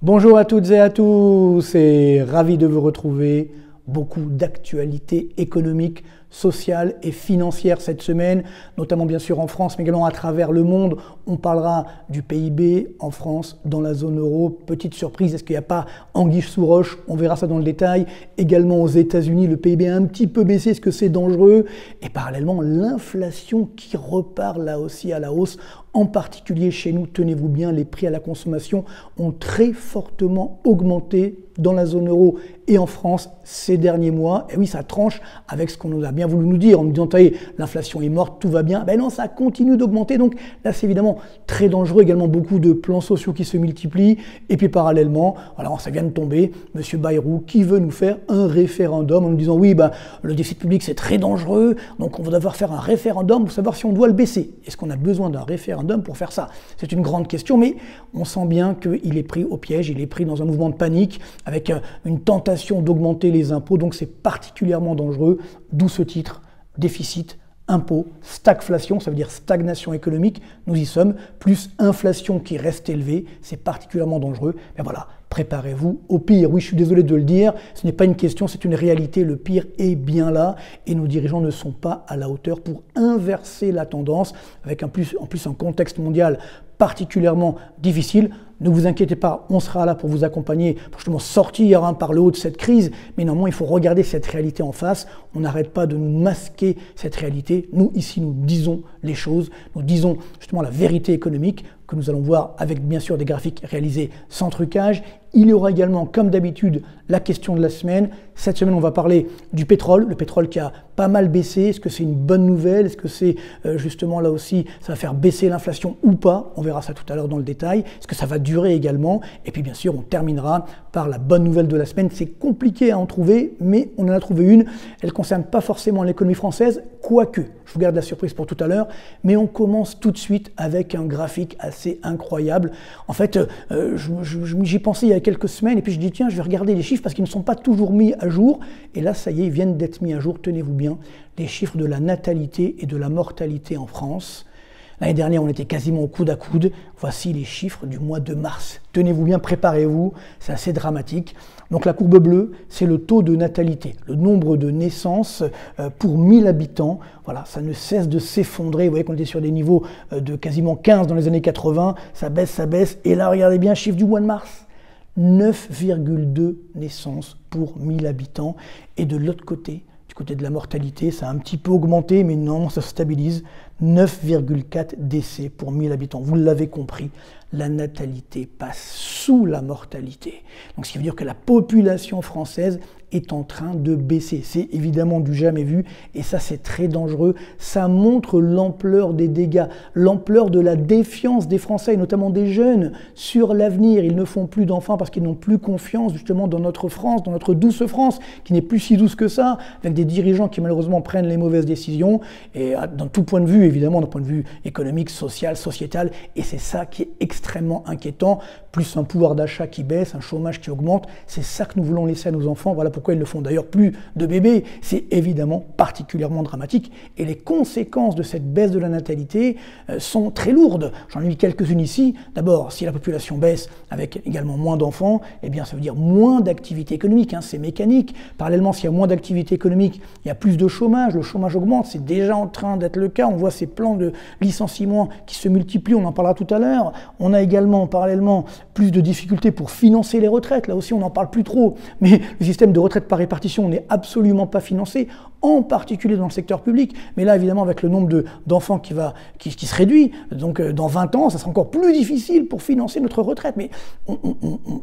Bonjour à toutes et à tous, et ravi de vous retrouver. Beaucoup d'actualités économiques, sociales et financières cette semaine, notamment bien sûr en France, mais également à travers le monde. On parlera du PIB en France, dans la zone euro. Petite surprise, est-ce qu'il n'y a pas anguille sous roche? On verra ça dans le détail. Également aux États-Unis, le PIB a un petit peu baissé. Est-ce que c'est dangereux? Et parallèlement, l'inflation qui repart là aussi à la hausse. En particulier chez nous, tenez-vous bien, les prix à la consommation ont très fortement augmenté dans la zone euro et en France ces derniers mois. Et oui, ça tranche avec ce qu'on nous a bien voulu nous dire en nous disant, l'inflation est morte, tout va bien. Ben non, ça continue d'augmenter. Donc là, c'est évidemment très dangereux. Également beaucoup de plans sociaux qui se multiplient. Et puis parallèlement, alors ça vient de tomber, M. Bayrou qui veut nous faire un référendum en nous disant, oui, le déficit public c'est très dangereux, donc on va devoir faire un référendum pour savoir si on doit le baisser. Est-ce qu'on a besoin d'un référendum pour faire ça? C'est une grande question, mais on sent bien qu'il est pris au piège, il est pris dans un mouvement de panique, avec une tentation d'augmenter les impôts, donc c'est particulièrement dangereux, d'où ce titre, déficit, impôts, stagflation, ça veut dire stagnation économique, nous y sommes, plus inflation qui reste élevée, c'est particulièrement dangereux, mais voilà, préparez-vous au pire. Oui, je suis désolé de le dire, ce n'est pas une question, c'est une réalité, le pire est bien là, et nos dirigeants ne sont pas à la hauteur pour inverser la tendance, avec en plus un contexte mondial particulièrement difficile. Ne vous inquiétez pas, on sera là pour vous accompagner, pour justement sortir par le haut de cette crise, mais néanmoins il faut regarder cette réalité en face, on n'arrête pas de nous masquer cette réalité, nous ici nous disons les choses, nous disons justement la vérité économique, que nous allons voir avec bien sûr des graphiques réalisés sans trucage. Il y aura également, comme d'habitude, la question de la semaine. Cette semaine, on va parler du pétrole, le pétrole qui a pas mal baissé. Est-ce que c'est une bonne nouvelle? Est-ce que c'est justement là aussi, ça va faire baisser l'inflation ou pas? On verra ça tout à l'heure dans le détail. Est-ce que ça va durer également? Et puis bien sûr, on terminera par la bonne nouvelle de la semaine. C'est compliqué à en trouver, mais on en a trouvé une. Elle ne concerne pas forcément l'économie française, quoique. Je vous garde la surprise pour tout à l'heure. Mais on commence tout de suite avec un graphique assez incroyable. En fait, j'y pensais il y a quelques semaines et puis je dis tiens, je vais regarder les chiffres parce qu'ils ne sont pas toujours mis à jour. Et là, ça y est, ils viennent d'être mis à jour, tenez-vous bien, les chiffres de la natalité et de la mortalité en France. L'année dernière, on était quasiment au coude à coude. Voici les chiffres du mois de mars. Tenez-vous bien, préparez-vous, c'est assez dramatique. Donc la courbe bleue, c'est le taux de natalité, le nombre de naissances pour 1000 habitants. Voilà, ça ne cesse de s'effondrer. Vous voyez qu'on était sur des niveaux de quasiment 15 dans les années 80. Ça baisse, ça baisse. Et là, regardez bien, chiffre du mois de mars. 9,2 naissances pour 1000 habitants. Et de l'autre côté, du côté de la mortalité, ça a un petit peu augmenté, mais non, ça se stabilise. 9,4 décès pour 1000 habitants. Vous l'avez compris, la natalité passe sous la mortalité. Donc, ce qui veut dire que la population française est en train de baisser. C'est évidemment du jamais vu et ça, c'est très dangereux. Ça montre l'ampleur des dégâts, l'ampleur de la défiance des Français, et notamment des jeunes, sur l'avenir. Ils ne font plus d'enfants parce qu'ils n'ont plus confiance justement dans notre France, dans notre douce France, qui n'est plus si douce que ça, avec des dirigeants qui malheureusement prennent les mauvaises décisions, et dans tout point de vue, évidemment, d'un point de vue économique, social, sociétal, et c'est ça qui est extrêmement inquiétant, plus un pouvoir d'achat qui baisse, un chômage qui augmente, c'est ça que nous voulons laisser à nos enfants. Voilà pourquoi ils ne font d'ailleurs plus de bébés. C'est évidemment particulièrement dramatique. Et les conséquences de cette baisse de la natalité sont très lourdes. J'en ai mis quelques-unes ici. D'abord, si la population baisse avec également moins d'enfants, eh bien ça veut dire moins d'activité économique, hein, c'est mécanique. Parallèlement, s'il y a moins d'activité économique, il y a plus de chômage, le chômage augmente, c'est déjà en train d'être le cas. On voit ces plans de licenciement qui se multiplient, on en parlera tout à l'heure. On a également, parallèlement, plus de difficultés pour financer les retraites. Là aussi, on n'en parle plus trop, mais le système de retraite par répartition n'est absolument pas financé, en particulier dans le secteur public. Mais là, évidemment, avec le nombre d'enfants qui se réduit, donc dans 20 ans, ça sera encore plus difficile pour financer notre retraite. Mais on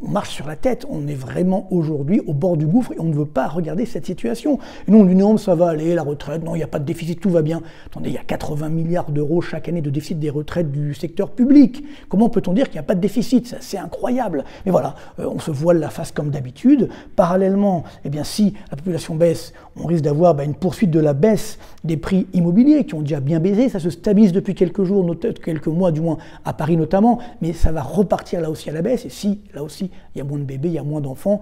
marche sur la tête. On est vraiment aujourd'hui au bord du gouffre et on ne veut pas regarder cette situation. Et nous, on dit non, ça va aller, la retraite, non, il n'y a pas de déficit, tout va bien. Attendez, il y a 80 milliards d'euros chaque année de déficit des retraites du secteur public. Comment peut-on dire qu'il n'y a pas de déficit? C'est incroyable. Mais voilà, on se voile la face comme d'habitude. Parallèlement, eh bien, si la population baisse, on risque d'avoir une poursuite de la baisse des prix immobiliers qui ont déjà bien baissé. Ça se stabilise depuis quelques jours, quelques mois du moins, à Paris notamment, mais ça va repartir là aussi à la baisse. Et si, là aussi, il y a moins de bébés, il y a moins d'enfants,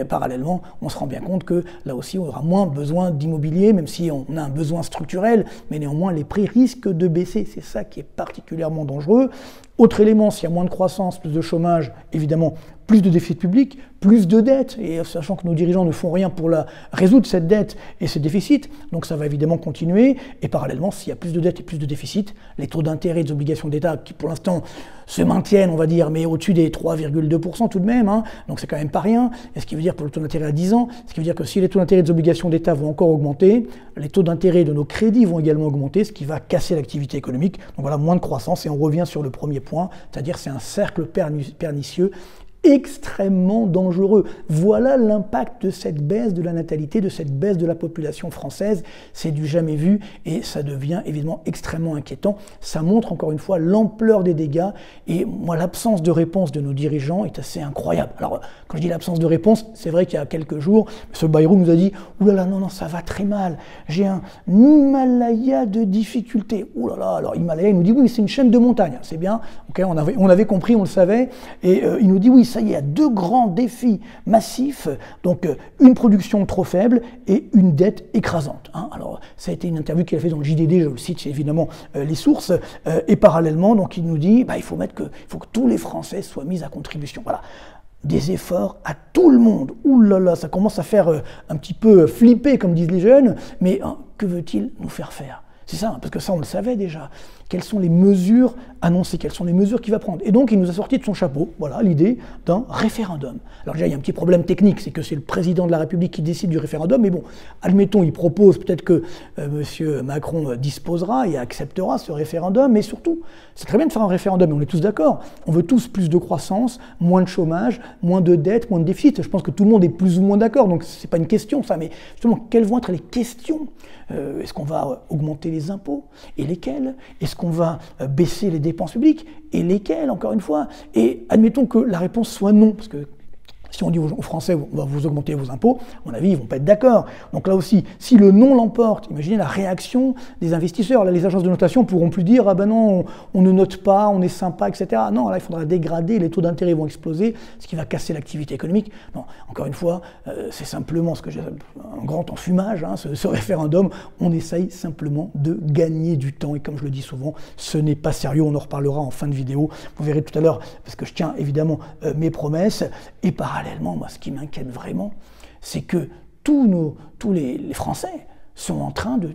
parallèlement, on se rend bien compte que là aussi, on aura moins besoin d'immobilier, même si on a un besoin structurel, mais néanmoins, les prix risquent de baisser. C'est ça qui est particulièrement dangereux. Autre élément, s'il y a moins de croissance, plus de chômage, évidemment, plus de déficit public, plus de dettes, et sachant que nos dirigeants ne font rien pour résoudre cette dette et ce déficit, donc ça va évidemment continuer, et parallèlement, s'il y a plus de dettes et plus de déficit, les taux d'intérêt des obligations d'État, qui pour l'instant se maintiennent, on va dire, mais au-dessus des 3,2% tout de même, hein, donc c'est quand même pas rien, et ce qui veut dire pour le taux d'intérêt à 10 ans, ce qui veut dire que si les taux d'intérêt des obligations d'État vont encore augmenter, les taux d'intérêt de nos crédits vont également augmenter, ce qui va casser l'activité économique, donc voilà, moins de croissance, et on revient sur le premier point, c'est-à-dire c'est un cercle pernicieux, extrêmement dangereux. Voilà l'impact de cette baisse de la natalité, de cette baisse de la population française. C'est du jamais vu et ça devient évidemment extrêmement inquiétant. Ça montre encore une fois l'ampleur des dégâts et moi l'absence de réponse de nos dirigeants est assez incroyable. Alors quand je dis l'absence de réponse, c'est vrai qu'il y a quelques jours, M. Bayrou nous a dit « Ouh là là, non, ça va très mal, j'ai un Himalaya de difficultés. » Ouh là là, alors Himalaya, il nous dit « Oui, mais c'est une chaîne de montagnes. » C'est bien, okay, on avait compris, on le savait, et il nous dit « Oui, ça y est, il y a deux grands défis massifs, donc une production trop faible et une dette écrasante. » Hein. Alors, ça a été une interview qu'il a fait dans le JDD, je le cite, c'est évidemment les sources, et parallèlement, donc il nous dit il faut que tous les Français soient mis à contribution. Voilà. Des efforts à tout le monde. Ouh là là, ça commence à faire un petit peu flipper, comme disent les jeunes, mais hein, que veut-il nous faire faire ? C'est ça, parce que ça, on le savait déjà. Quelles sont les mesures annoncées, quelles sont les mesures qu'il va prendre. Et donc, il nous a sorti de son chapeau, voilà, l'idée d'un référendum. Alors déjà, il y a un petit problème technique, c'est que c'est le président de la République qui décide du référendum, mais bon, admettons, il propose, peut-être que M. Macron disposera et acceptera ce référendum, mais surtout, c'est très bien de faire un référendum, et on est tous d'accord. On veut tous plus de croissance, moins de chômage, moins de dettes, moins de déficit. Je pense que tout le monde est plus ou moins d'accord, donc c'est pas une question, ça, mais justement, quelles vont être les questions ? Est-ce qu'on va augmenter les impôts ? Et lesquels ? Est-ce qu'on va baisser les dépenses publiques? Et lesquelles, encore une fois? Et admettons que la réponse soit non, parce que si on dit aux Français, on va vous augmenter vos impôts, à mon avis, ils ne vont pas être d'accord. Donc là aussi, si le non l'emporte, imaginez la réaction des investisseurs. Là, les agences de notation ne pourront plus dire « Ah ben non, on ne note pas, on est sympa, etc. » Non, là, il faudra dégrader, les taux d'intérêt vont exploser, ce qui va casser l'activité économique. Non, encore une fois, c'est simplement ce que j'ai un grand enfumage, hein, ce référendum. On essaye simplement de gagner du temps. Et comme je le dis souvent, ce n'est pas sérieux. On en reparlera en fin de vidéo. Vous verrez tout à l'heure, parce que je tiens évidemment mes promesses. Et parallèlement, moi, ce qui m'inquiète vraiment, c'est que tous les Français sont en train de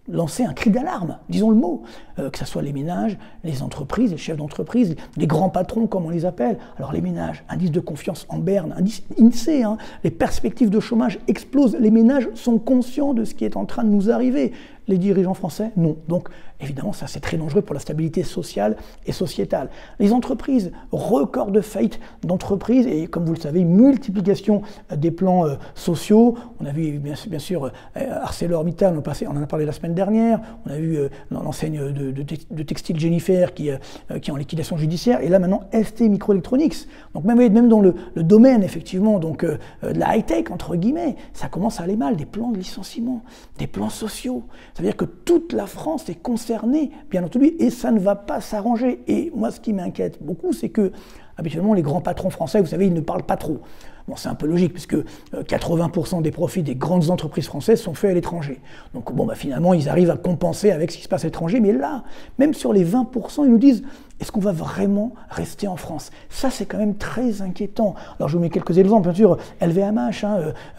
lancer un cri d'alarme, disons le mot, que ce soit les ménages, les entreprises, les chefs d'entreprise, les grands patrons, comme on les appelle. Alors les ménages, indice de confiance en berne, indice INSEE, hein, les perspectives de chômage explosent, les ménages sont conscients de ce qui est en train de nous arriver. Les dirigeants français, non. Donc, évidemment, ça c'est très dangereux pour la stabilité sociale et sociétale. Les entreprises, record de faillite d'entreprises, et comme vous le savez, multiplication des plans sociaux. On a vu, bien sûr, ArcelorMittal, on en a parlé la semaine dernière. On a vu l'enseigne de textile Jennifer qui est en liquidation judiciaire. Et là, maintenant, ST Microelectronics. Donc, même dans le domaine, effectivement, donc, de la high-tech, entre guillemets, ça commence à aller mal. Des plans de licenciement, des plans sociaux. Ça veut dire que toute la France est concernée, bien entendu, et ça ne va pas s'arranger. Et moi, ce qui m'inquiète beaucoup, c'est que, habituellement, les grands patrons français, vous savez, ils ne parlent pas trop. Bon, c'est un peu logique, puisque 80% des profits des grandes entreprises françaises sont faits à l'étranger. Donc, bon, finalement, ils arrivent à compenser avec ce qui se passe à l'étranger. Mais là, même sur les 20%, ils nous disent, est-ce qu'on va vraiment rester en France? Ça, c'est quand même très inquiétant. Alors, je vous mets quelques exemples, bien sûr. LVMH,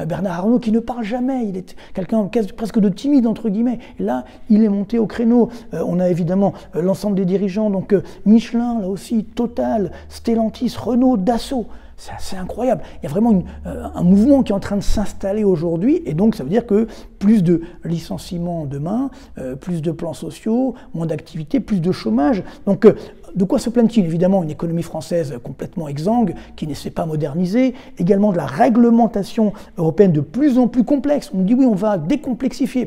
Bernard Arnault, qui ne parle jamais. Il est quelqu'un presque de timide, entre guillemets. Et là, il est monté au créneau. On a évidemment l'ensemble des dirigeants. Donc, Michelin, là aussi, Total, Stellantis, Renault, Dassault. C'est assez incroyable. Il y a vraiment un mouvement qui est en train de s'installer aujourd'hui, et donc ça veut dire que plus de licenciements demain, plus de plans sociaux, moins d'activités, plus de chômage. Donc de quoi se plaignent-ils? Évidemment, une économie française complètement exsangue, qui ne s'est pas modernisée, également de la réglementation européenne de plus en plus complexe. On dit oui, on va décomplexifier.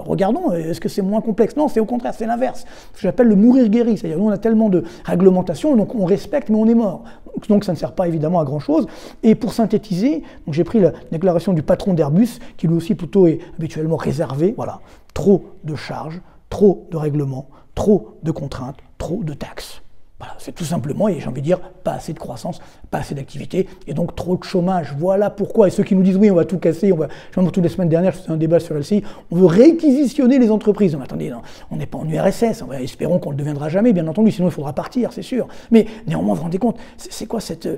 Regardons, est-ce que c'est moins complexe? Non, c'est au contraire, c'est l'inverse. Ce que j'appelle le mourir guéri, c'est-à-dire nous on a tellement de réglementation, donc on respecte, mais on est mort. Donc ça ne sert pas évidemment à grand-chose. Et pour synthétiser, j'ai pris la déclaration du patron d'Airbus, qui lui aussi plutôt est habituellement réservé. Voilà, trop de charges, trop de règlements, trop de contraintes, trop de taxes. Voilà, c'est tout simplement, et j'ai envie de dire, pas assez de croissance, pas assez d'activité, et donc trop de chômage. Voilà pourquoi. Et ceux qui nous disent, oui, on va tout casser, je me toutes les semaines dernières, je faisais un débat sur LCI, on veut réquisitionner les entreprises. Non, mais attendez, non, on n'est pas en URSS, espérons qu'on ne le deviendra jamais, bien entendu, sinon il faudra partir, c'est sûr. Mais néanmoins, vous vous rendez compte, c'est quoi cette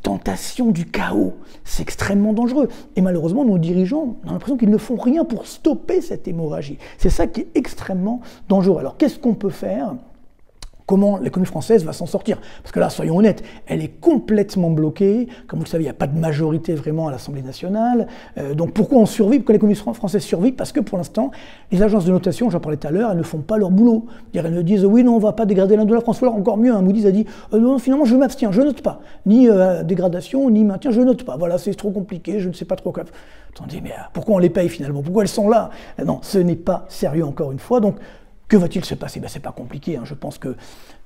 tentation du chaos? C'est extrêmement dangereux. Et malheureusement, nos dirigeants, on a l'impression qu'ils ne font rien pour stopper cette hémorragie. C'est ça qui est extrêmement dangereux. Alors, qu'est-ce qu'on peut faire? Comment l'économie française va s'en sortir? Parce que là, soyons honnêtes, elle est complètement bloquée. Comme vous le savez, il n'y a pas de majorité vraiment à l'Assemblée nationale. Donc pourquoi on survit? Pourquoi l'économie française survit? Parce que pour l'instant, les agences de notation, j'en parlais tout à l'heure, elles ne font pas leur boulot. Elles ne disent, oui, non, on ne va pas dégrader l'un de la France. Ou alors encore mieux, Moody's a dit, non, finalement, je m'abstiens, je note pas. Ni dégradation, ni maintien, je note pas. Voilà, c'est trop compliqué, je ne sais pas trop quoi. Attendez, mais pourquoi on les paye finalement? Pourquoi elles sont là? Non, ce n'est pas sérieux encore une fois. Donc, que va-t-il se passer? C'est pas compliqué, je pense que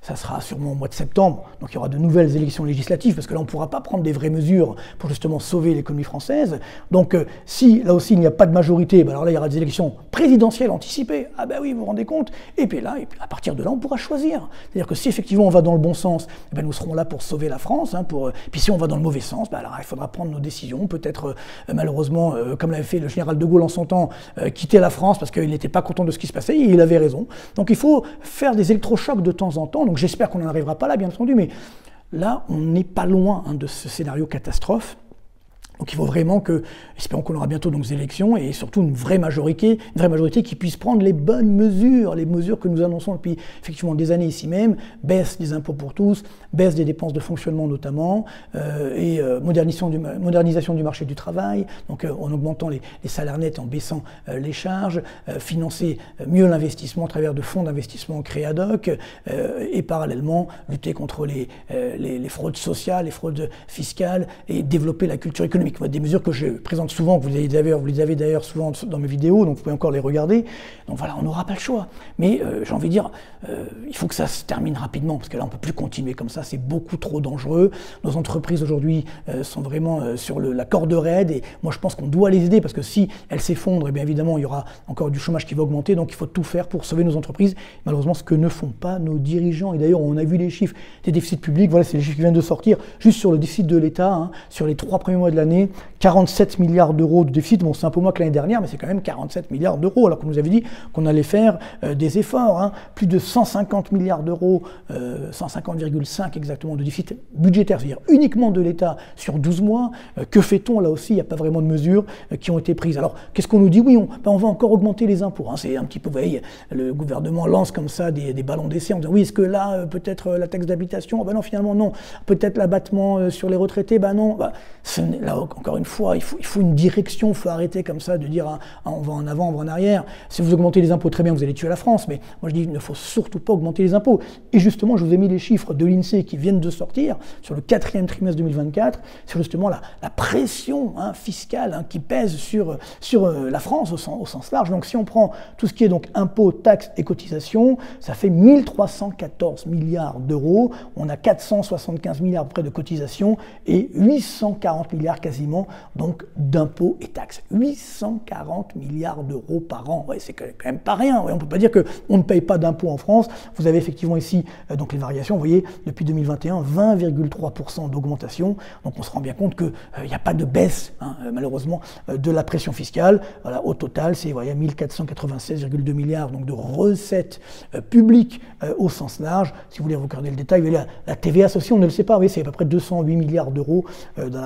ça sera sûrement au mois de septembre, donc il y aura de nouvelles élections législatives, parce que là on ne pourra pas prendre des vraies mesures pour justement sauver l'économie française. Donc si là aussi il n'y a pas de majorité, alors là il y aura des élections présidentielles anticipées, ah oui, vous vous rendez compte, et puis à partir de là on pourra choisir. C'est-à-dire que si effectivement on va dans le bon sens, nous serons là pour sauver la France, puis si on va dans le mauvais sens, alors il faudra prendre nos décisions, peut-être malheureusement, comme l'avait fait le général de Gaulle en son temps, quitter la France parce qu'il n'était pas content de ce qui se passait, et il avait raison. Donc il faut faire des électrochocs de temps en temps. Donc j'espère qu'on n'en arrivera pas là, bien entendu, mais là, on n'est pas loin de ce scénario catastrophe. Donc il faut vraiment que, espérons qu'on aura bientôt donc des élections et surtout une vraie majorité qui puisse prendre les bonnes mesures, les mesures que nous annonçons depuis effectivement des années ici même, baisse des impôts pour tous, baisse des dépenses de fonctionnement notamment, et modernisation du marché du travail, donc en augmentant les salaires nets, en baissant les charges, financer mieux l'investissement à travers de fonds d'investissement créés ad hoc, et parallèlement lutter contre les fraudes sociales, les fraudes fiscales et développer la culture économique. Des mesures que je présente souvent, que vous les avez d'ailleurs souvent dans mes vidéos, donc vous pouvez encore les regarder. Donc voilà, on n'aura pas le choix. Mais j'ai envie de dire, il faut que ça se termine rapidement, parce que là, on ne peut plus continuer comme ça, c'est beaucoup trop dangereux. Nos entreprises aujourd'hui sont vraiment sur la corde raide, et moi je pense qu'on doit les aider, parce que si elles s'effondrent, bien évidemment, il y aura encore du chômage qui va augmenter, donc il faut tout faire pour sauver nos entreprises. Malheureusement, ce que ne font pas nos dirigeants, et d'ailleurs, on a vu les chiffres des déficits publics, voilà, c'est les chiffres qui viennent de sortir, juste sur le déficit de l'État, sur les 3 premiers mois de l'année, 47 milliards d'euros de déficit, bon c'est un peu moins que l'année dernière, mais c'est quand même 47 milliards d'euros, alors qu'on nous avait dit qu'on allait faire des efforts, plus de 150 milliards d'euros, 150,5 exactement de déficit budgétaire, c'est-à-dire uniquement de l'État sur 12 mois. Que fait-on? Là aussi, il n'y a pas vraiment de mesures qui ont été prises. Alors, qu'est-ce qu'on nous dit? Oui, on va encore augmenter les impôts. C'est un petit peu, vous voyez, le gouvernement lance comme ça des ballons d'essai en disant, oui, est-ce que là, peut-être la taxe d'habitation? Non, finalement, non. Peut-être l'abattement sur les retraités? Non. Là, encore une fois, il faut une direction, il faut arrêter comme ça de dire on va en avant, on va en arrière. Si vous augmentez les impôts, très bien, vous allez tuer la France, mais moi je dis il ne faut surtout pas augmenter les impôts. Et justement, je vous ai mis les chiffres de l'INSEE qui viennent de sortir sur le 4e trimestre 2024, sur justement la pression fiscale qui pèse sur la France au sens large. Donc si on prend tout ce qui est donc impôts, taxes et cotisations, ça fait 1314 milliards d'euros, on a 475 milliards à peu près de cotisations et 840 milliards quasiment donc d'impôts et taxes. 840 milliards d'euros par an. C'est quand même pas rien. On ne peut pas dire qu'on ne paye pas d'impôts en France. Vous avez effectivement ici donc les variations. Vous voyez, depuis 2021, 20,3% d'augmentation. Donc on se rend bien compte qu'il n'y a pas de baisse, malheureusement, de la pression fiscale. Voilà, au total, c'est 1496,2 milliards donc, de recettes publiques au sens large. Si vous voulez regarder le détail, vous voyez, la TVA aussi, on ne le sait pas. C'est à peu près 208 milliards d'euros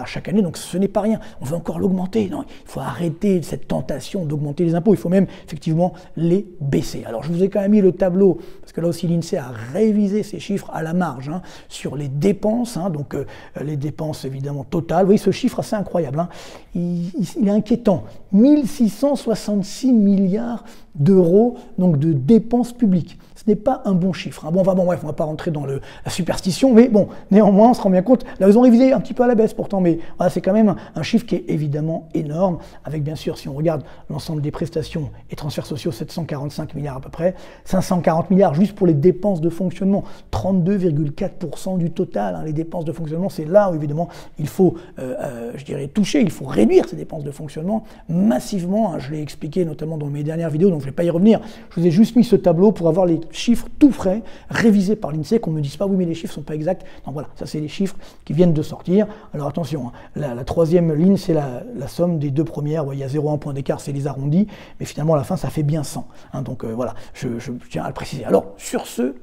chaque année. Donc ce n'est pas rien. On veut encore l'augmenter. Non, il faut arrêter cette tentation d'augmenter les impôts. Il faut même effectivement les baisser. Alors je vous ai quand même mis le tableau, parce que là aussi l'INSEE a révisé ces chiffres à la marge sur les dépenses, donc les dépenses évidemment totales. Vous voyez ce chiffre assez incroyable. Il est inquiétant. 1666 milliards d'euros donc de dépenses publiques. Ce n'est pas un bon chiffre. Bref, on ne va pas rentrer dans la superstition, mais bon, néanmoins, on se rend bien compte. Là, ils ont révisé un petit peu à la baisse pourtant, mais voilà, c'est quand même un chiffre qui est évidemment énorme, avec bien sûr, si on regarde l'ensemble des prestations et transferts sociaux, 745 milliards à peu près, 540 milliards juste pour les dépenses de fonctionnement, 32,4% du total. Les dépenses de fonctionnement, c'est là où évidemment il faut, je dirais, toucher, il faut réduire ces dépenses de fonctionnement massivement. Je l'ai expliqué notamment dans mes dernières vidéos, donc je vais pas y revenir. Je vous ai juste mis ce tableau pour avoir les chiffres tout frais, révisés par l'INSEE, qu'on ne me dise pas, oui, mais les chiffres sont pas exacts. Non, voilà, ça c'est les chiffres qui viennent de sortir. Alors attention, hein, la troisième ligne, c'est la somme des deux premières. Ouais, il y a 0,1 point d'écart, c'est les arrondis, mais finalement, à la fin, ça fait bien 100. Hein, donc voilà, je tiens à le préciser. Alors, sur ce,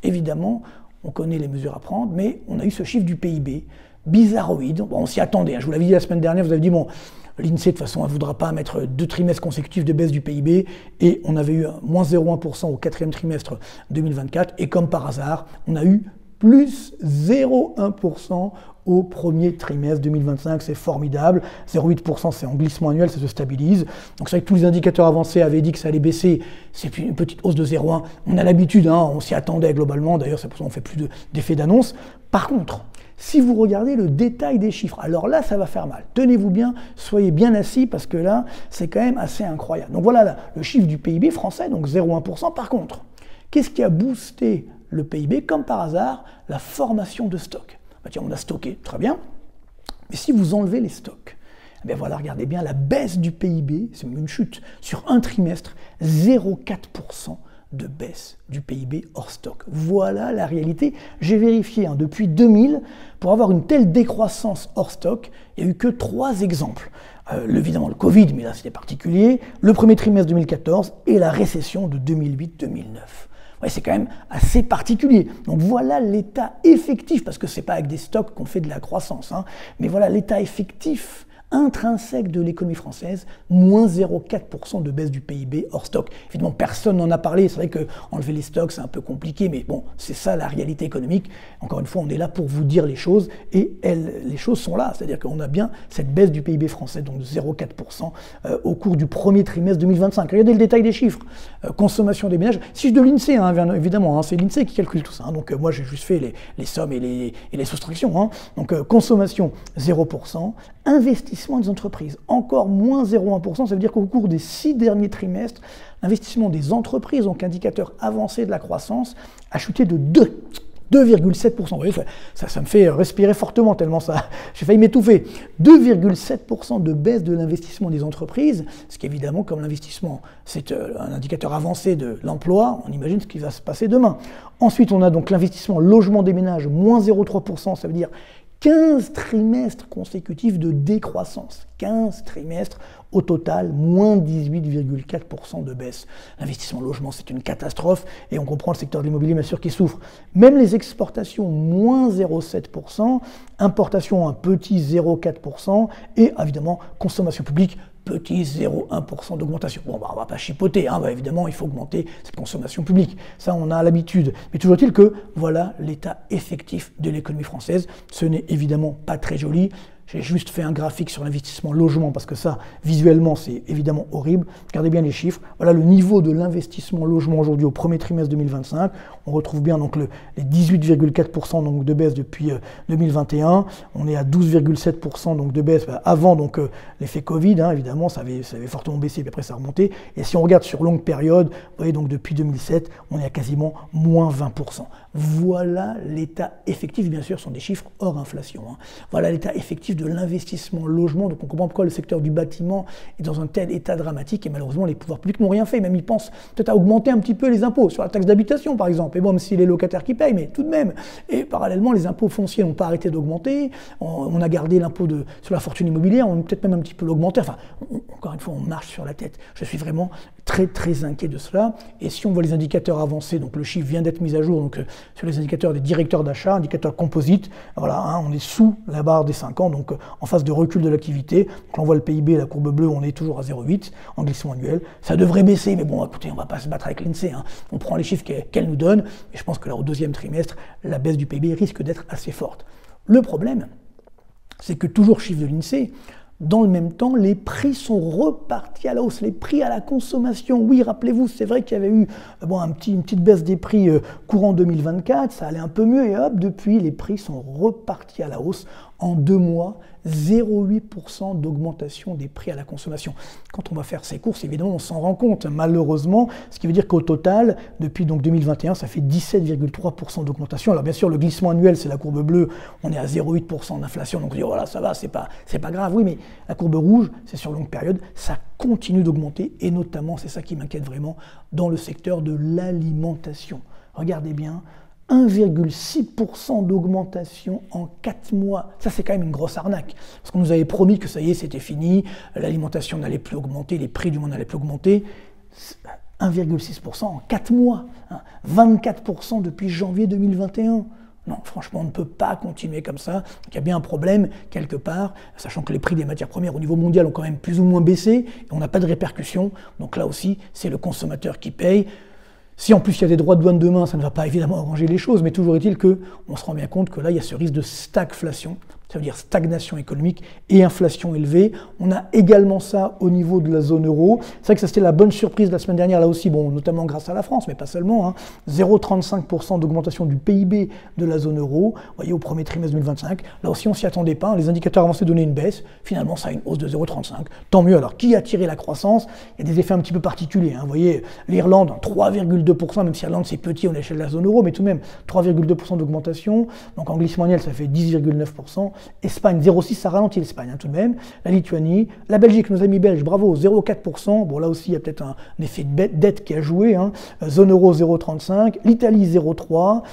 évidemment, on connaît les mesures à prendre, mais on a eu ce chiffre du PIB, bizarroïde. Bon, on s'y attendait, hein. Je vous l'avais dit la semaine dernière, vous avez dit, bon, l'INSEE, de toute façon, elle ne voudra pas mettre 2 trimestres consécutifs de baisse du PIB, et on avait eu moins 0,1% au 4e trimestre 2024, et comme par hasard, on a eu plus 0,1% au premier trimestre 2025, c'est formidable. 0,8%, c'est en glissement annuel, ça se stabilise. Donc c'est vrai que tous les indicateurs avancés avaient dit que ça allait baisser, c'est une petite hausse de 0,1. On a l'habitude, hein, on s'y attendait globalement, d'ailleurs c'est pour ça qu'on fait plus d'effets d'annonce. Par contre, si vous regardez le détail des chiffres, alors là, ça va faire mal. Tenez-vous bien, soyez bien assis, parce que là, c'est quand même assez incroyable. Donc voilà là, le chiffre du PIB français, donc 0,1%. Par contre, qu'est-ce qui a boosté le PIB? Comme par hasard, la formation de stocks. Bah tiens, on a stocké, très bien. Mais si vous enlevez les stocks, eh bien voilà, regardez bien la baisse du PIB, c'est une chute sur un trimestre, 0,4% de baisse du PIB hors stock. Voilà la réalité. J'ai vérifié, hein, depuis 2000, pour avoir une telle décroissance hors stock, il n'y a eu que 3 exemples. Évidemment le Covid, mais là c'était particulier, le premier trimestre 2014 et la récession de 2008-2009. Ouais, c'est quand même assez particulier. Donc voilà l'état effectif, parce que c'est pas avec des stocks qu'on fait de la croissance, hein, mais voilà l'état effectif intrinsèque de l'économie française, moins 0,4% de baisse du PIB hors stock. Évidemment, personne n'en a parlé. C'est vrai qu'enlever les stocks, c'est un peu compliqué, mais bon, c'est ça la réalité économique. Encore une fois, on est là pour vous dire les choses, et les choses sont là. C'est-à-dire qu'on a bien cette baisse du PIB français, donc de 0,4% au cours du premier trimestre 2025. Regardez le détail des chiffres. Consommation des ménages. Si de l'INSEE, hein, évidemment, hein, c'est l'INSEE qui calcule tout ça. Hein, donc moi, j'ai juste fait les sommes et les soustractions. Hein. Donc consommation 0%, investissement des entreprises, encore moins 0,1%, ça veut dire qu'au cours des 6 derniers trimestres, l'investissement des entreprises, donc indicateur avancé de la croissance, a chuté de 2,7%. Vous voyez, ça me fait respirer fortement tellement ça, j'ai failli m'étouffer. 2,7% de baisse de l'investissement des entreprises, ce qui évidemment, comme l'investissement, c'est un indicateur avancé de l'emploi, on imagine ce qui va se passer demain. Ensuite, on a donc l'investissement logement des ménages, moins 0,3%, ça veut dire 15 trimestres consécutifs de décroissance. 15 trimestres, au total, moins 18,4% de baisse. L'investissement logement, c'est une catastrophe, et on comprend le secteur de l'immobilier, bien sûr, qui souffre. Même les exportations, moins 0,7%, importation, un petit 0,4%, et évidemment, consommation publique, petit 0,1% d'augmentation. Bon, bah, on ne va pas chipoter, hein, bah, évidemment, il faut augmenter cette consommation publique. Ça, on a l'habitude. Mais toujours est-il que voilà l'état effectif de l'économie française. Ce n'est évidemment pas très joli. J'ai juste fait un graphique sur l'investissement logement parce que ça, visuellement, c'est évidemment horrible. Regardez bien les chiffres. Voilà le niveau de l'investissement logement aujourd'hui au premier trimestre 2025. On retrouve bien donc les 18,4% donc de baisse depuis 2021. On est à 12,7% donc de baisse avant donc l'effet Covid. Hein, évidemment, ça avait fortement baissé, puis après ça a remonté. Et si on regarde sur longue période, vous voyez donc depuis 2007, on est à quasiment moins 20%. Voilà l'état effectif, bien sûr, ce sont des chiffres hors inflation. Hein. Voilà l'état effectif de l'investissement logement. Donc on comprend pourquoi le secteur du bâtiment est dans un tel état dramatique, et malheureusement les pouvoirs publics n'ont rien fait. Même ils pensent peut-être à augmenter un petit peu les impôts sur la taxe d'habitation par exemple. Et bon, même si les locataires qui payent, mais tout de même. Et parallèlement, les impôts fonciers n'ont pas arrêté d'augmenter. On a gardé l'impôt sur la fortune immobilière, on a peut-être même un petit peu l'augmenter. Enfin, encore une fois, on marche sur la tête. Je suis vraiment très très inquiet de cela. Et si on voit les indicateurs avancés, donc le chiffre vient d'être mis à jour, donc sur les indicateurs des directeurs d'achat, indicateurs composites, voilà, hein, on est sous la barre des 5 ans, donc en phase de recul de l'activité. Quand on voit le PIB, la courbe bleue, on est toujours à 0,8 en glissement annuel. Ça devrait baisser, mais bon, écoutez, on ne va pas se battre avec l'INSEE. Hein. On prend les chiffres qu'elle nous donne, et je pense que là, au deuxième trimestre, la baisse du PIB risque d'être assez forte. Le problème, c'est que toujours chiffre de l'INSEE, dans le même temps, les prix sont repartis à la hausse, les prix à la consommation. Oui, rappelez-vous, c'est vrai qu'il y avait eu une petite baisse des prix courant 2024, ça allait un peu mieux, et hop, depuis, les prix sont repartis à la hausse. En 2 mois, 0,8% d'augmentation des prix à la consommation. Quand on va faire ses courses, évidemment, on s'en rend compte, malheureusement, ce qui veut dire qu'au total, depuis donc 2021, ça fait 17,3% d'augmentation. Alors bien sûr, le glissement annuel, c'est la courbe bleue, on est à 0,8% d'inflation, donc on dit, voilà, ça va, c'est pas grave, oui, mais La courbe rouge, c'est sur longue période, ça continue d'augmenter et notamment, c'est ça qui m'inquiète vraiment, dans le secteur de l'alimentation. Regardez bien, 1,6% d'augmentation en 4 mois. Ça, c'est quand même une grosse arnaque. Parce qu'on nous avait promis que ça y est, c'était fini, l'alimentation n'allait plus augmenter, les prix du monde n'allaient plus augmenter. 1,6% en 4 mois. 24% depuis janvier 2021. Non, franchement, on ne peut pas continuer comme ça. Donc, il y a bien un problème quelque part, sachant que les prix des matières premières au niveau mondial ont quand même plus ou moins baissé, et on n'a pas de répercussions. Donc là aussi, c'est le consommateur qui paye. Si en plus il y a des droits de douane demain, ça ne va pas évidemment arranger les choses, mais toujours est-il qu'on se rend bien compte que là, il y a ce risque de stagflation. Ça veut dire stagnation économique et inflation élevée. On a également ça au niveau de la zone euro. C'est vrai que ça c'était la bonne surprise la semaine dernière, là aussi, bon, notamment grâce à la France, mais pas seulement. 0,35% d'augmentation du PIB de la zone euro, vous voyez, au premier trimestre 2025. Là aussi, on ne s'y attendait pas. Les indicateurs avancés donnaient une baisse. Finalement, ça a une hausse de 0,35. Tant mieux. Alors, qui a tiré la croissance? Il y a des effets un petit peu particuliers. Vous voyez, l'Irlande, 3,2%, même si l'Irlande c'est petit à l'échelle de la zone euro, mais tout de même, 3,2% d'augmentation. Donc, en glissement annuel, ça fait 10,9%. Espagne, 0,6, ça ralentit l'Espagne tout de même. La Lituanie, la Belgique, nos amis belges, bravo, 0,4%. Bon, là aussi, il y a peut-être un effet de dette qui a joué. Zone euro, 0,35. L'Italie, 0,3.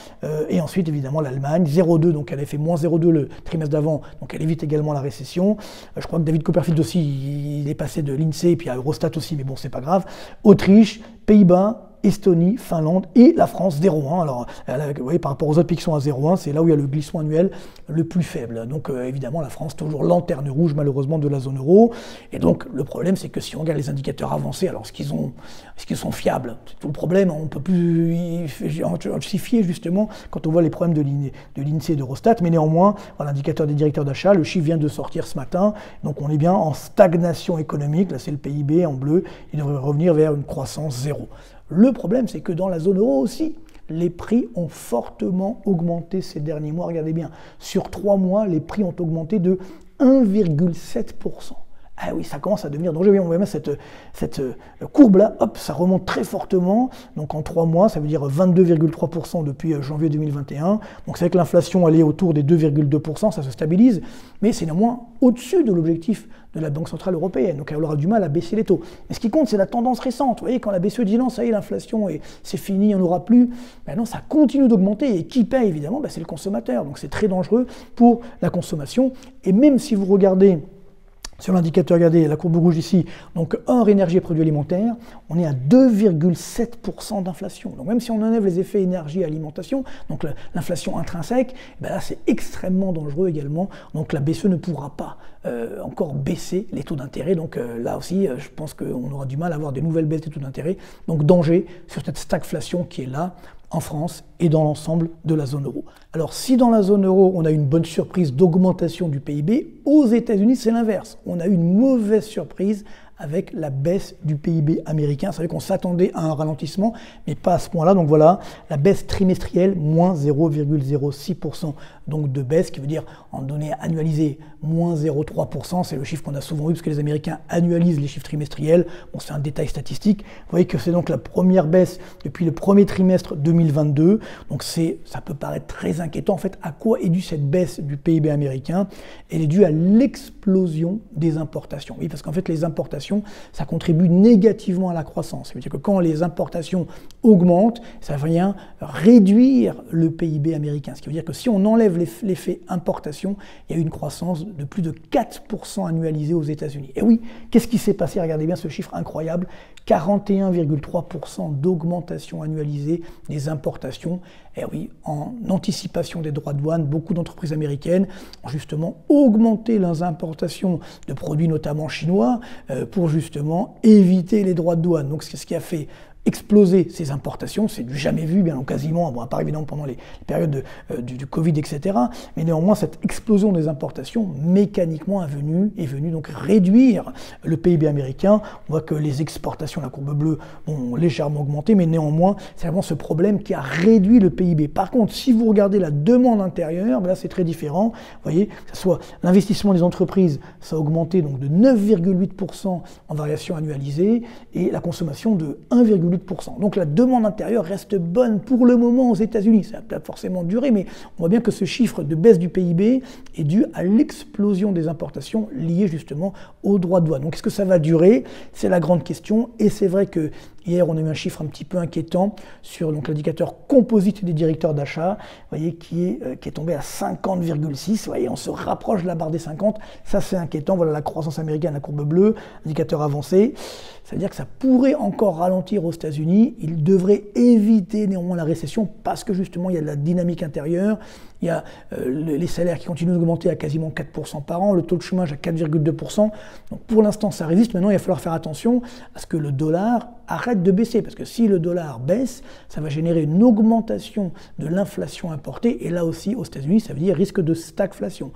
Et ensuite, évidemment, l'Allemagne, 0,2. Donc, elle a fait moins 0,2 le trimestre d'avant. Donc, elle évite également la récession. Je crois que David Copperfield aussi, il est passé de l'INSEE, puis à Eurostat aussi, mais bon, c'est pas grave. Autriche, Pays-Bas, Estonie, Finlande et la France 0,1. Alors, vous voyez, par rapport aux autres pays qui sont à 0,1, c'est là où il y a le glissement annuel le plus faible. Donc, évidemment, la France, toujours lanterne rouge, malheureusement, de la zone euro. Et donc, le problème, c'est que si on regarde les indicateurs avancés, alors, est-ce qu'ils sont fiables? C'est tout le problème. On ne peut plus s'y fier, justement, quand on voit les problèmes de l'INSEE et d'Eurostat. Mais néanmoins, l'indicateur des directeurs d'achat, le chiffre vient de sortir ce matin. Donc, on est bien en stagnation économique. Là, c'est le PIB en bleu. Il devrait revenir vers une croissance zéro. Le problème, c'est que dans la zone euro aussi, les prix ont fortement augmenté ces derniers mois. Regardez bien, sur 3 mois, les prix ont augmenté de 1,7%. Ah oui, ça commence à devenir dangereux. Oui, on voit même cette courbe-là, hop, ça remonte très fortement. Donc en 3 mois, ça veut dire 22,3% depuis janvier 2021. Donc c'est vrai que l'inflation, elle est autour des 2,2%, ça se stabilise, mais c'est néanmoins au-dessus de l'objectif de la Banque Centrale Européenne. Donc elle aura du mal à baisser les taux. Mais ce qui compte, c'est la tendance récente. Vous voyez, quand la BCE dit non, ça y est, l'inflation, c'est fini, on n'aura plus, ben non, ça continue d'augmenter. Et qui paye, évidemment, ben c'est le consommateur. Donc c'est très dangereux pour la consommation. Et même si vous regardez sur l'indicateur, regardez la courbe rouge ici, donc hors énergie et produits alimentaires, on est à 2,7% d'inflation. Donc même si on enlève les effets énergie et alimentation, donc l'inflation intrinsèque, ben là c'est extrêmement dangereux également. Donc la BCE ne pourra pas encore baisser les taux d'intérêt. Donc là aussi, je pense qu'on aura du mal à avoir des nouvelles baisses des taux d'intérêt. Donc danger sur cette stagflation qui est là en France et dans l'ensemble de la zone euro. Alors si dans la zone euro, on a une bonne surprise d'augmentation du PIB, aux États-Unis, c'est l'inverse. On a eu une mauvaise surprise avec la baisse du PIB américain. C'est vrai qu'on s'attendait à un ralentissement, mais pas à ce point-là. Donc voilà, la baisse trimestrielle, moins 0,06% donc de baisse, qui veut dire en données annualisées, moins 0,3%. C'est le chiffre qu'on a souvent eu, parce que les Américains annualisent les chiffres trimestriels. Bon, c'est un détail statistique. Vous voyez que c'est donc la première baisse depuis le premier trimestre 2022. Donc ça peut paraître très inquiétant. En fait, à quoi est due cette baisse du PIB américain? Elle est due à l'explosion des importations. Oui, parce qu'en fait, les importations, ça contribue négativement à la croissance. Ça veut dire que quand les importations augmentent, ça vient réduire le PIB américain. Ce qui veut dire que si on enlève l'effet importation, il y a eu une croissance de plus de 4% annualisée aux États-Unis. Et oui, qu'est-ce qui s'est passé? Regardez bien ce chiffre incroyable, 41,3% d'augmentation annualisée des importations. Et oui, en anticipation des droits de douane, beaucoup d'entreprises américaines ont justement augmenté leurs importations de produits notamment chinois pour justement éviter les droits de douane. Donc c'est ce qui a fait exploser ces importations, c'est du jamais vu, bien quasiment, bon, à part évidemment pendant les périodes du Covid, etc. Mais néanmoins, cette explosion des importations, mécaniquement, est venue donc réduire le PIB américain. On voit que les exportations, la courbe bleue, ont légèrement augmenté, mais néanmoins, c'est vraiment ce problème qui a réduit le PIB. Par contre, si vous regardez la demande intérieure, là c'est très différent. Vous voyez, que ce soit l'investissement des entreprises, ça a augmenté donc de 9,8% en variation annualisée, et la consommation de 1,8%. 0,8%. Donc la demande intérieure reste bonne pour le moment aux États-Unis. Ça va pas forcément durer, mais on voit bien que ce chiffre de baisse du PIB est dû à l'explosion des importations liées justement aux droits de douane. Donc est-ce que ça va durer? C'est la grande question. Et c'est vrai que hier, on a eu un chiffre un petit peu inquiétant sur l'indicateur composite des directeurs d'achat, voyez, qui est tombé à 50,6. Vous voyez, on se rapproche de la barre des 50. Ça, c'est inquiétant. Voilà la croissance américaine, la courbe bleue, indicateur avancé. Ça veut dire que ça pourrait encore ralentir aux États-Unis. Ils devraient éviter néanmoins la récession parce que justement, il y a de la dynamique intérieure. Il y a les salaires qui continuent d'augmenter à quasiment 4% par an, le taux de chômage à 4,2%. Donc pour l'instant, ça résiste. Maintenant, il va falloir faire attention à ce que le dollar arrête de baisser. Parce que si le dollar baisse, ça va générer une augmentation de l'inflation importée. Et là aussi, aux États-Unis, ça veut dire risque de stagflation.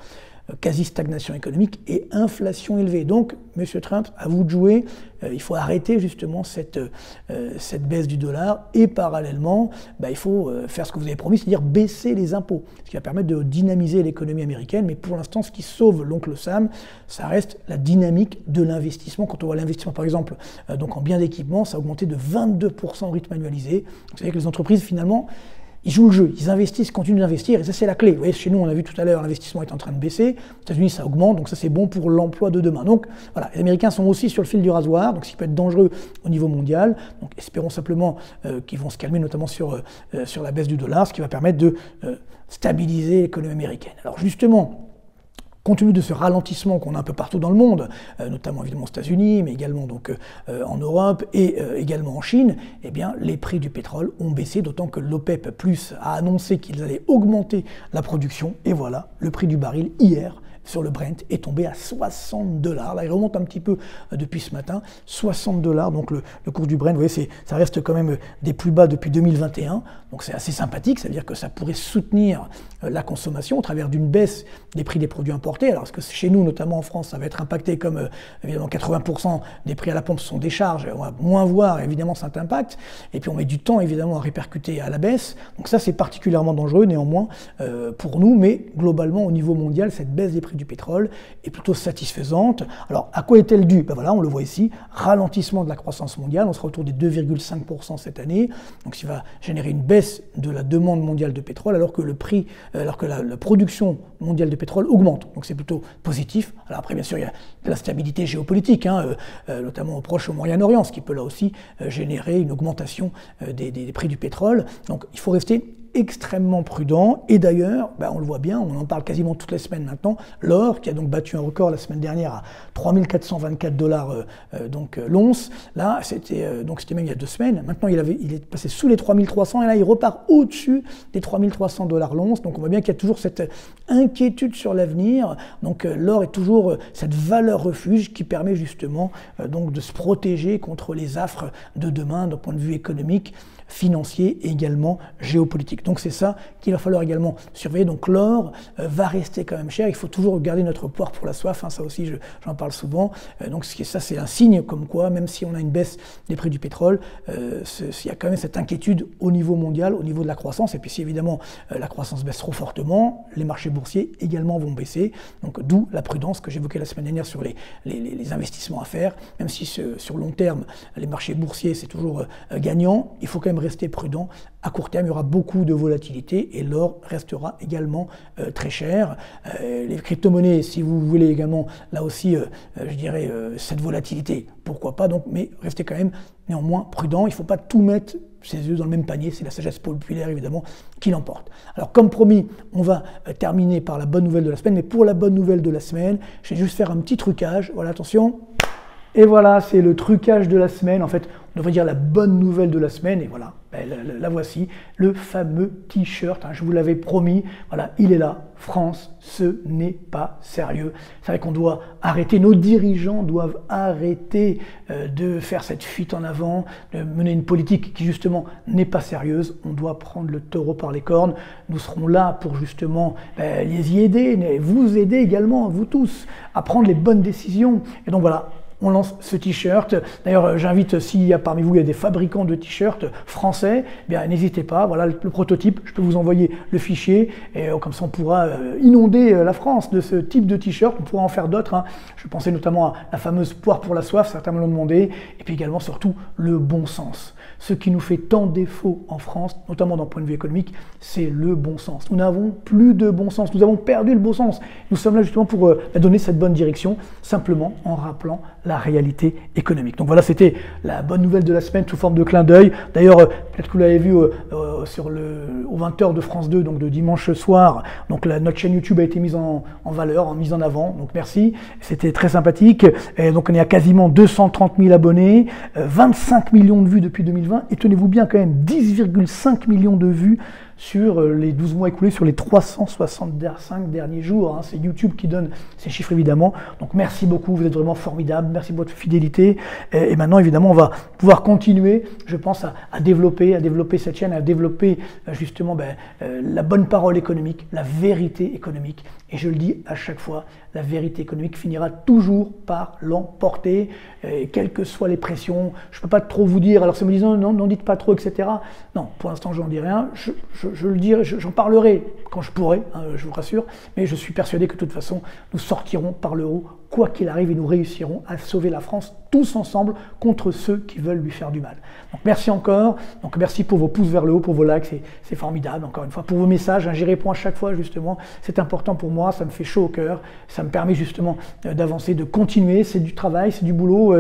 Quasi-stagnation économique et inflation élevée. Donc, M. Trump, à vous de jouer. Il faut arrêter justement cette baisse du dollar et parallèlement, il faut faire ce que vous avez promis, c'est-à-dire baisser les impôts, ce qui va permettre de dynamiser l'économie américaine. Mais pour l'instant, ce qui sauve l'oncle Sam, ça reste la dynamique de l'investissement. Quand on voit l'investissement, par exemple, donc en biens d'équipement, ça a augmenté de 22% au rythme annualisé. C'est-à-dire que les entreprises, finalement, ils jouent le jeu, ils investissent, ils continuent d'investir, et ça c'est la clé. Vous voyez, chez nous, on a vu tout à l'heure, l'investissement est en train de baisser. Aux États-Unis, ça augmente, donc ça c'est bon pour l'emploi de demain. Donc voilà, les Américains sont aussi sur le fil du rasoir, donc ce qui peut être dangereux au niveau mondial. Donc espérons simplement qu'ils vont se calmer, notamment sur la baisse du dollar, ce qui va permettre de stabiliser l'économie américaine. Alors justement, compte tenu de ce ralentissement qu'on a un peu partout dans le monde, notamment évidemment aux États-Unis, mais également donc en Europe et également en Chine, eh bien les prix du pétrole ont baissé, d'autant que l'OPEP+ a annoncé qu'ils allaient augmenter la production. Et voilà, le prix du baril hier sur le Brent est tombé à $60. Là, il remonte un petit peu depuis ce matin, $60. Donc le cours du Brent, vous voyez, ça reste quand même des plus bas depuis 2021. Donc c'est assez sympathique, ça veut dire que ça pourrait soutenir la consommation au travers d'une baisse des prix des produits importés. Alors est-ce que chez nous, notamment en France, ça va être impacté comme évidemment 80% des prix à la pompe sont des charges, on va moins voir, évidemment ça impacte. Et puis on met du temps évidemment à répercuter à la baisse. Donc ça c'est particulièrement dangereux néanmoins pour nous, mais globalement au niveau mondial, cette baisse des prix du pétrole est plutôt satisfaisante. Alors à quoi est-elle due? Voilà, on le voit ici, ralentissement de la croissance mondiale, on sera autour des 2,5% cette année, donc ça va générer une baisse de la demande mondiale de pétrole alors que la production mondiale de pétrole augmente, donc c'est plutôt positif. Alors après bien sûr il y a de la stabilité géopolitique, notamment au Proche et au Moyen-Orient, ce qui peut là aussi générer une augmentation des prix du pétrole, donc il faut rester extrêmement prudent. Et d'ailleurs, on le voit bien, on en parle quasiment toutes les semaines maintenant, l'or qui a donc battu un record la semaine dernière à $3 424 l'once. Là, c'était même il y a 2 semaines. Maintenant, il est passé sous les 3300 et là, il repart au-dessus des $3 l'once. Donc, on voit bien qu'il y a toujours cette inquiétude sur l'avenir. Donc, l'or est toujours cette valeur refuge qui permet justement donc de se protéger contre les affres de demain d'un point de vue économique, financier et également géopolitique. Donc c'est ça qu'il va falloir également surveiller. Donc l'or va rester quand même cher. Il faut toujours garder notre poire pour la soif. Ça aussi, j'en parle souvent. Donc ça, c'est un signe comme quoi, même si on a une baisse des prix du pétrole, il y a quand même cette inquiétude au niveau mondial, au niveau de la croissance. Et puis si évidemment la croissance baisse trop fortement, les marchés boursiers également vont baisser. Donc d'où la prudence que j'évoquais la semaine dernière sur les investissements à faire. Même si sur long terme, les marchés boursiers, c'est toujours gagnant, il faut quand même rester prudent. À court terme, il y aura beaucoup de volatilité et l'or restera également très cher. Les crypto-monnaies, si vous voulez également, là aussi, je dirais, cette volatilité, pourquoi pas, donc, mais restez quand même néanmoins prudent. Il ne faut pas tout mettre ses œufs dans le même panier, c'est la sagesse populaire évidemment qui l'emporte. Alors comme promis, on va terminer par la bonne nouvelle de la semaine, mais pour la bonne nouvelle de la semaine, je vais juste faire un petit trucage. Voilà, attention. Et voilà, c'est le trucage de la semaine. En fait, on devrait dire la bonne nouvelle de la semaine. Et voilà, la voici, le fameux t-shirt. Je vous l'avais promis. Voilà, il est là. France, ce n'est pas sérieux. C'est vrai qu'on doit arrêter, nos dirigeants doivent arrêter de faire cette fuite en avant, de mener une politique qui justement n'est pas sérieuse. On doit prendre le taureau par les cornes. Nous serons là pour justement les y aider, vous aider également, vous tous, à prendre les bonnes décisions. Et donc voilà. on lance ce t-shirt. D'ailleurs, j'invite, s'il y a parmi vous, il y a des fabricants de t-shirts français, eh bien n'hésitez pas, voilà le prototype, je peux vous envoyer le fichier, et comme ça on pourra inonder la France de ce type de t-shirt, on pourra en faire d'autres, hein. Je pensais notamment à la fameuse poire pour la soif, certains me l'ont demandé, et puis également surtout le bon sens. Ce qui nous fait tant défaut en France, notamment d'un point de vue économique, c'est le bon sens. Nous n'avons plus de bon sens, nous avons perdu le bon sens. Nous sommes là justement pour donner cette bonne direction, simplement en rappelant la réalité économique. Donc voilà, c'était la bonne nouvelle de la semaine sous forme de clin d'œil. D'ailleurs, peut-être que vous l'avez vu aux 20h de France 2, donc de dimanche soir, donc notre chaîne YouTube a été mise en valeur, mise en avant, donc merci, c'était très sympathique. Et donc on est à quasiment 230 000 abonnés, 25 millions de vues depuis 2020, et tenez-vous bien quand même, 10,5 millions de vues sur les 12 mois écoulés, sur les 365 derniers jours. C'est YouTube qui donne ces chiffres évidemment. Donc merci beaucoup, vous êtes vraiment formidables, merci pour votre fidélité. Et maintenant évidemment on va pouvoir continuer, je pense, à développer cette chaîne, à développer justement la bonne parole économique, la vérité économique. Et je le dis à chaque fois, la vérité économique finira toujours par l'emporter, quelles que soient les pressions. Je ne peux pas trop vous dire, alors ça me dit non, n'en dites pas trop, etc. Non, pour l'instant je n'en dis rien, je le dirai, j'en parlerai quand je pourrai, je vous rassure, mais je suis persuadé que de toute façon, nous sortirons par le haut, quoi qu'il arrive, et nous réussirons à sauver la France tous ensemble contre ceux qui veulent lui faire du mal. Donc merci encore, donc merci pour vos pouces vers le haut, pour vos likes, c'est formidable, encore une fois, pour vos messages, j'y réponds à chaque fois justement, c'est important pour moi, ça me fait chaud au cœur, ça me permet justement d'avancer, de continuer, c'est du travail, c'est du boulot,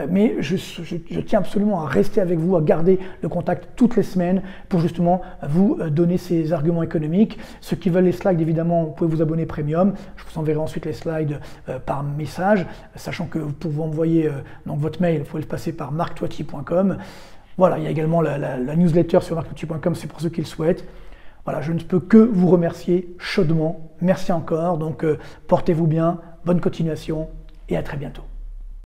mais je tiens absolument à rester avec vous, à garder le contact toutes les semaines pour justement vous donner ces arguments économiques. Ceux qui veulent les slides, évidemment, vous pouvez vous abonner premium, je vous enverrai ensuite les slides par message, sachant que pour vous envoyer donc votre mail, vous pouvez le passer par marctoiti.com. Voilà, il y a également la newsletter sur marctoiti.com, c'est pour ceux qui le souhaitent. Voilà, je ne peux que vous remercier chaudement. Merci encore. Donc, portez-vous bien, bonne continuation et à très bientôt.